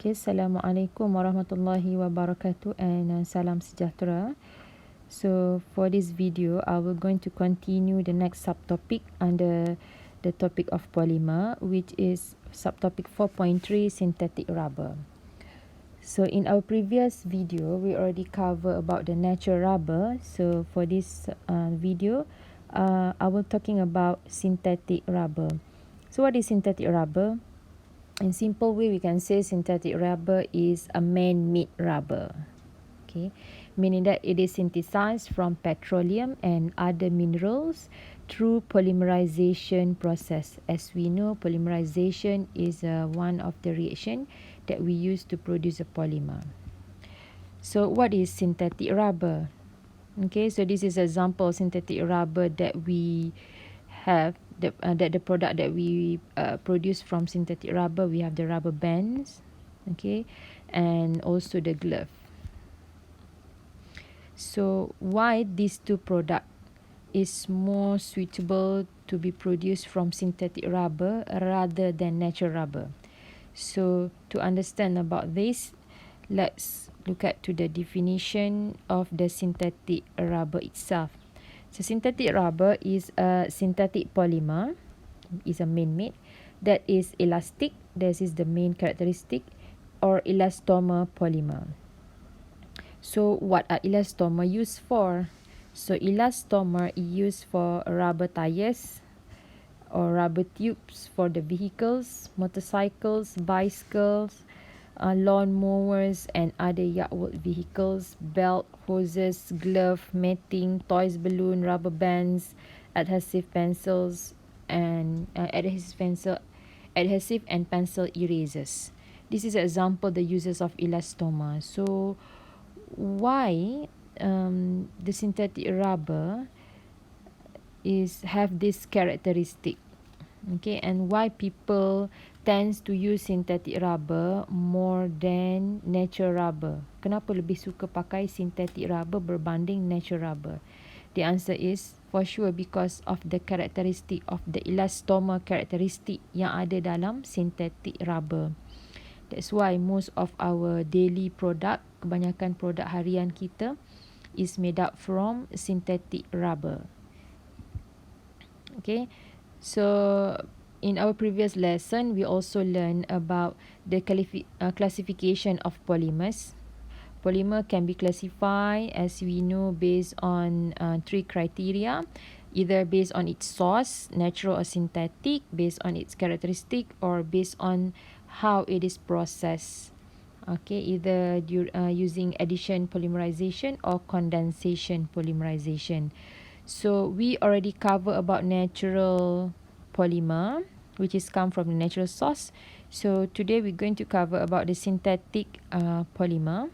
Okay, Assalamualaikum warahmatullahi wabarakatuh and salam sejahtera. So for this video, I will going to continue the next subtopic under the topic of polymer, which is subtopic 4.3 synthetic rubber. So in our previous video, we already covered about the natural rubber. So for this video, I will talking about synthetic rubber. So what is synthetic rubber? In simple way, we can say synthetic rubber is a man-made rubber. Okay, meaning that it is synthesized from petroleum and other minerals through polymerization process. As we know, polymerization is one of the reaction that we use to produce a polymer. So what is synthetic rubber? Okay, so this is an example of synthetic rubber that we have, that the product that we produce from synthetic rubber. We have the rubber bands, okay, and also the glove. So why these two product is more suitable to be produced from synthetic rubber rather than natural rubber? So to understand about this, let's look at to the definition of the synthetic rubber itself. So synthetic rubber is a synthetic polymer, is a man-made, that is elastic, this is the main characteristic, or elastomer polymer. So what are elastomer used for? So elastomer is used for rubber tires or rubber tubes for the vehicles, motorcycles, bicycles, lawn mowers and other yardwork vehicles, belt, hoses, glove, matting, toys balloon, rubber bands, adhesive pencils and adhesive and pencil erasers. This is an example the uses of elastomer. So why the synthetic rubber is have this characteristic? Okay, and why people tends to use synthetic rubber more than natural rubber? Kenapa lebih suka pakai synthetic rubber berbanding natural rubber? The answer is for sure because of the characteristic of the elastomer characteristic yang ada dalam synthetic rubber. That's why most of our daily product, kebanyakan produk harian kita is made up from synthetic rubber. Okay, so in our previous lesson, we also learned about the classification of polymers. Polymer can be classified, as we know, based on 3 criteria, either based on its source, natural or synthetic, based on its characteristic, or based on how it is processed. Okay, either using addition polymerization or condensation polymerization. So we already cover about natural polymer, which is come from the natural source. So today we're going to cover about the synthetic polymer,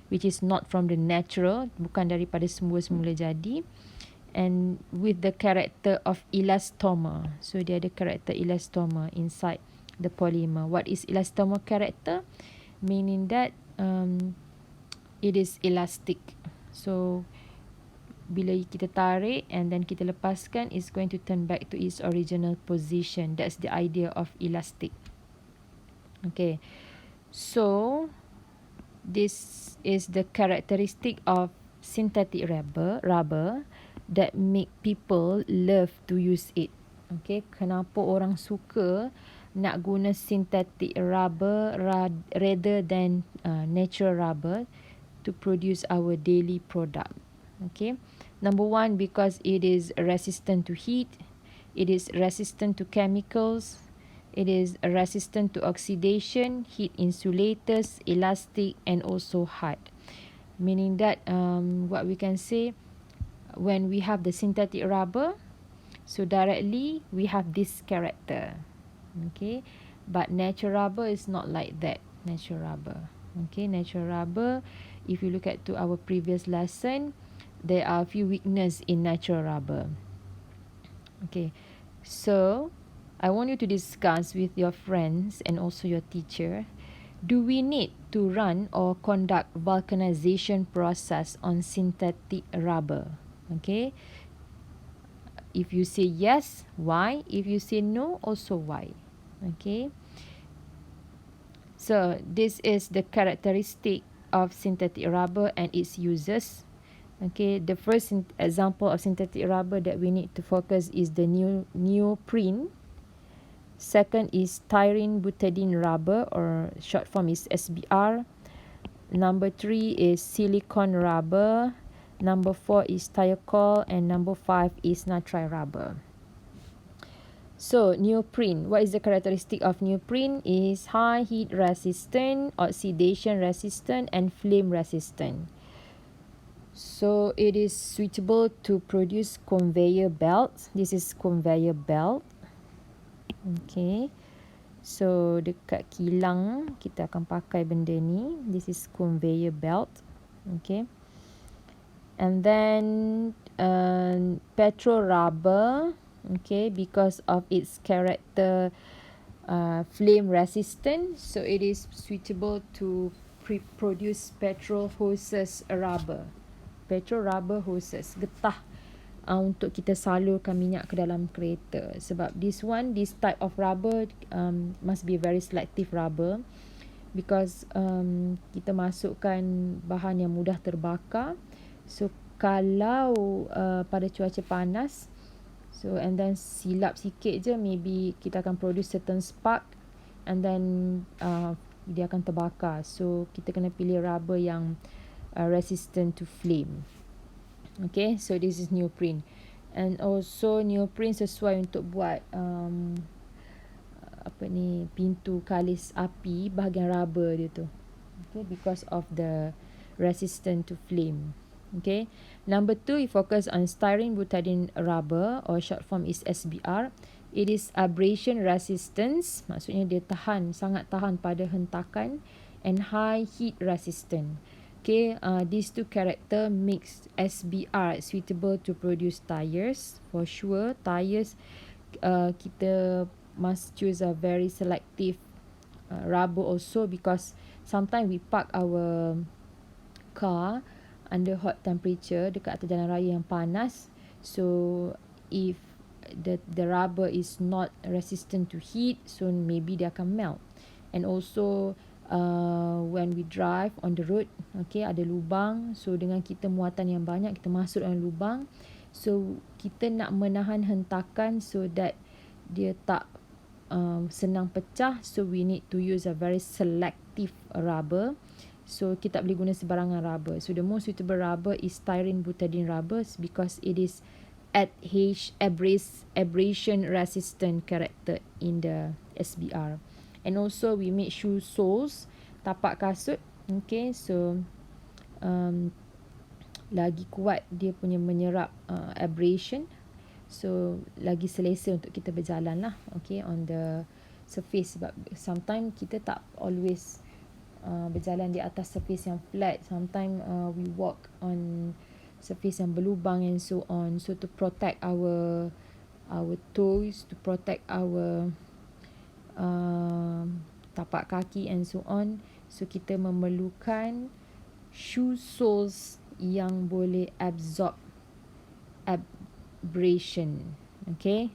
which is not from the natural, bukan daripada semula jadi, and with the character of elastomer. So dia ada character elastomer inside the polymer. What is elastomer character? Meaning that it is elastic. So bila kita tarik and then kita lepaskan, it's going to turn back to its original position. That's the idea of elastic. Okay, so this is the characteristic of synthetic rubber that make people love to use it. Okay, kenapa orang suka nak guna synthetic rubber rather than natural rubber to produce our daily product? Okay, number one, because it is resistant to heat, it is resistant to chemicals, it is resistant to oxidation, heat insulators, elastic and also hard. Meaning that what we can say, when we have the synthetic rubber, so directly we have this character. Okay, but natural rubber is not like that. Natural rubber, okay, natural rubber, if you look at to our previous lesson, there are a few weaknesses in natural rubber. Okay, so I want you to discuss with your friends and also your teacher, do we need to run or conduct vulcanization process on synthetic rubber? Okay, if you say yes, why? If you say no, also why? Okay, So this is the characteristic of synthetic rubber and its uses. Okay, the first example of synthetic rubber that we need to focus is the neoprene. Second is styrene butadiene rubber, or short form is SBR. Number 3 is silicone rubber. Number 4 is thiokol, and number 5 is nitrile rubber. So neoprene, what is the characteristic of neoprene? Is high heat resistant, oxidation resistant, and flame resistant. So it is suitable to produce conveyor belts. This is conveyor belt. Okay. So dekat kilang kita akan pakai benda ni. This is conveyor belt. Okay. And then petrol rubber. Okay, because of its character flame resistant, so it is suitable to produce petrol hoses rubber. Petrol rubber hoses, getah untuk kita salurkan minyak ke dalam kereta. Sebab this type of rubber must be very selective rubber, because kita masukkan bahan yang mudah terbakar. So kalau pada cuaca panas, so and then silap sikit je, maybe kita akan produce certain spark, and then dia akan terbakar. So kita kena pilih rubber yang resistant to flame. Okay, so this is neoprene. And also neoprene sesuai untuk buat pintu kalis api, bahagian rubber dia tu. Okay, because of the resistant to flame. Okay, number 2, we focus on styrene butadiene rubber, or short form is SBR. It is abrasion resistance, maksudnya dia sangat tahan pada hentakan, and high heat resistant. Okay, these two character makes SBR suitable to produce tires. For sure, tires kita must choose a very selective rubber also, because sometimes we park our car under hot temperature dekat atas jalan raya yang panas. So if the rubber is not resistant to heat, so maybe dia akan melt. And also when we drive on the road, okay, ada lubang, so dengan kita muatan yang banyak, kita masuk dalam lubang, so kita nak menahan hentakan so that dia tak senang pecah. So we need to use a very selective rubber. So kita tak boleh guna sebarangan rubber. So the most suitable rubber is styrene butadiene rubbers, because it is at abrasion resistant character in the SBR. And also we make shoe soles, tapak kasut. Okay, so lagi kuat dia punya menyerap abrasion. So lagi selesa untuk kita berjalan lah. Okay, on the surface. Sebab sometimes kita tak always berjalan di atas surface yang flat. Sometimes we walk on surface yang berlubang and so on. So to protect our toes, to protect our tapak kaki and so on, so kita memerlukan shoe soles yang boleh absorb abrasion. Okay,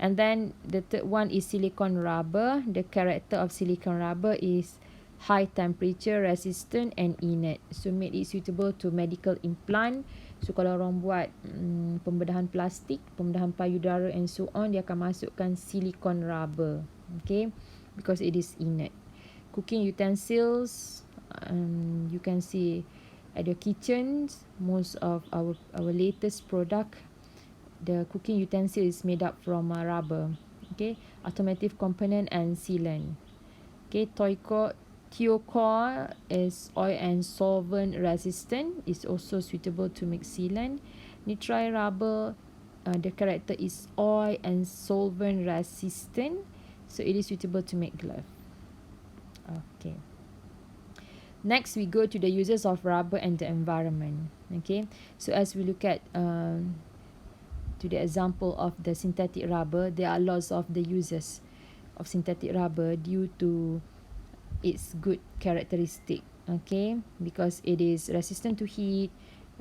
and then the third one is silicone rubber. The character of silicone rubber is high temperature resistant and inert, so made it suitable to medical implant. So kalau orang buat pembedahan plastik, pembedahan payudara and so on, dia akan masukkan silicone rubber. Okay, because it is inert. Cooking utensils, you can see at your kitchens, most of our latest product, the cooking utensil is made up from rubber. Okay, automotive component and sealant. Okay, thiokol is oil and solvent resistant, is also suitable to make sealant. Nitrile rubber, the character is oil and solvent resistant, so it is suitable to make glove. Okay, next we go to the uses of rubber and the environment. Okay, so as we look at to the example of the synthetic rubber, there are lots of the uses of synthetic rubber due to its good characteristic. Okay, because it is resistant to heat,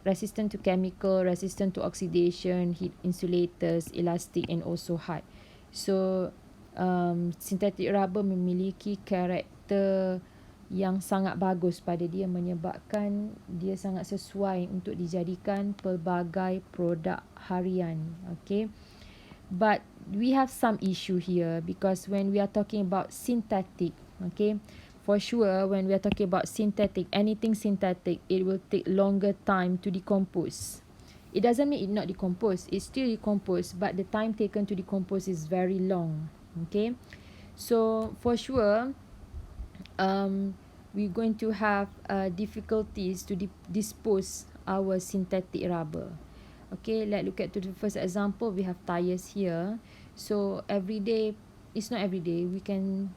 resistant to chemical, resistant to oxidation, heat insulators, elastic, and also hard. So synthetic rubber memiliki karakter yang sangat bagus pada dia, menyebabkan dia sangat sesuai untuk dijadikan pelbagai produk harian. Okay, but we have some issue here, because when we are talking about synthetic, okay, for sure when we are talking about synthetic, anything synthetic, it will take longer time to decompose. It doesn't mean it not decompose, it's still decompose, but the time taken to decompose is very long. Okay, so for sure we're going to have difficulties to dispose our synthetic rubber. Okay, let's look at to the first example. We have tires here. So every day, it's not every day, we can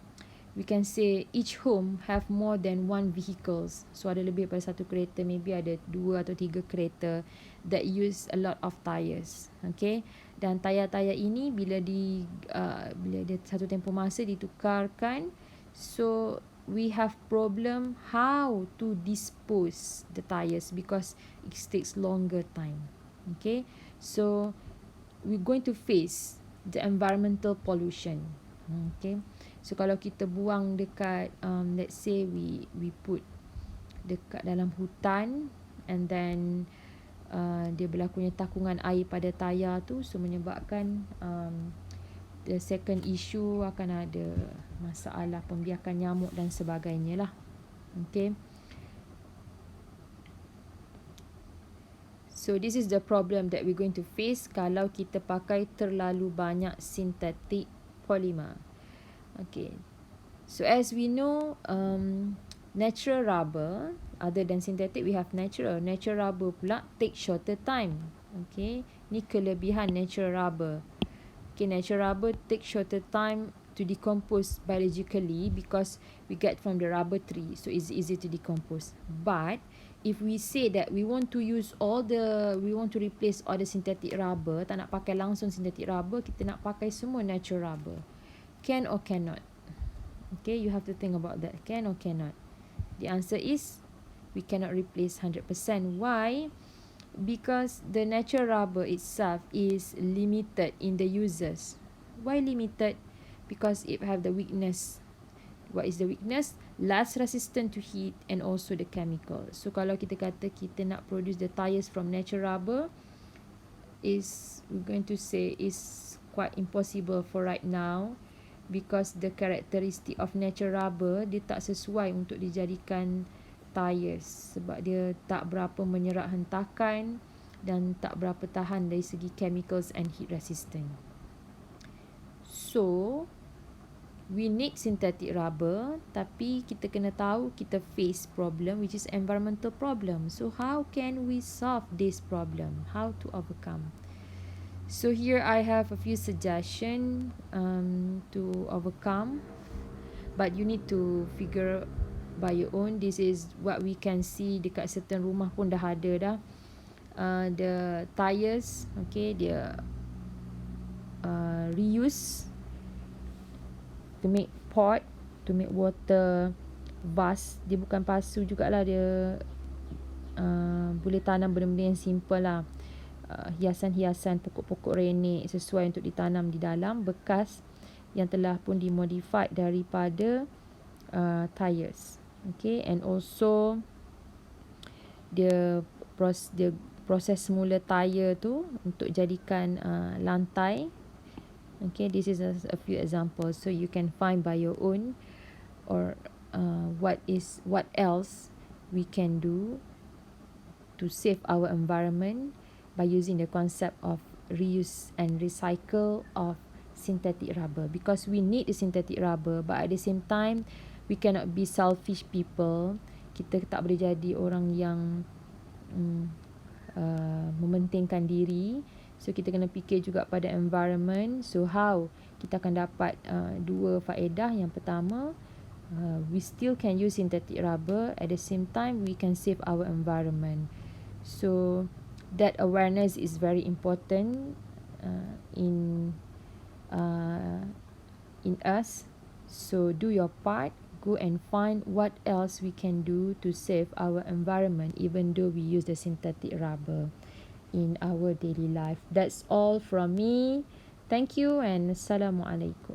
say each home have more than one vehicles. So ada lebih daripada satu kereta, maybe ada 2 atau 3 kereta that use a lot of tires. Okay, dan tayar-tayar ini bila dia satu tempoh masa ditukarkan, so we have problem how to dispose the tires, because it takes longer time. Okay, so we're going to face the environmental pollution. Okay, so kalau kita buang dekat let's say we put dekat dalam hutan, and then dia berlakunya takungan air pada tayar tu, so menyebabkan the second issue akan ada masalah pembiakan nyamuk dan sebagainya lah. Okay, so this is the problem that we're going to face kalau kita pakai terlalu banyak synthetic polymer. Okay, so as we know, natural rubber, other than synthetic, we have natural rubber pula take shorter time. Okay, ni kelebihan natural rubber. Okay, natural rubber take shorter time to decompose biologically, because we get from the rubber tree, so it's easy to decompose. But if we say that we want to replace all the synthetic rubber, tak nak pakai langsung synthetic rubber, kita nak pakai semua natural rubber, can or cannot? Okay, you have to think about that. Can or cannot? The answer is we cannot replace 100%. Why? Because the natural rubber itself is limited in the uses. Why limited? Because it have the weakness. What is the weakness? Less resistant to heat and also the chemical. So kalau kita kata kita nak produce the tires from natural rubber, we're going to say is quite impossible for right now, because the characteristic of natural rubber, dia tak sesuai untuk dijadikan tires, sebab dia tak berapa menyerap hentakan dan tak berapa tahan dari segi chemicals and heat resistant. So we need synthetic rubber, tapi kita kena tahu kita face problem which is environmental problem. So how can we solve this problem? How to overcome? So here I have a few suggestions to overcome, but you need to figure by your own. This is what we can see dekat certain rumah pun dah ada dah. The tires, okay, dia reuse to make pot, to make water vase. Dia bukan pasu jugalah, dia boleh tanam benda-benda yang simple lah. Hiasan-hiasan, pokok-pokok renek sesuai untuk ditanam di dalam, bekas yang telah pun dimodified daripada tires. Okay, and also the proses semula tire tu untuk jadikan lantai. Okay, this is a few examples, so you can find by your own, or what else we can do to save our environment by using the concept of reuse and recycle of synthetic rubber, because we need the synthetic rubber, but at the same time we cannot be selfish people. Kita tak boleh jadi orang yang mementingkan diri. So kita kena fikir juga pada environment. So how kita akan dapat dua faedah. Yang pertama, we still can use synthetic rubber, at the same time we can save our environment. So that awareness is very important in us. So do your part, go and find what else we can do to save our environment, even though we use the synthetic rubber in our daily life. That's all from me. Thank you and Assalamualaikum.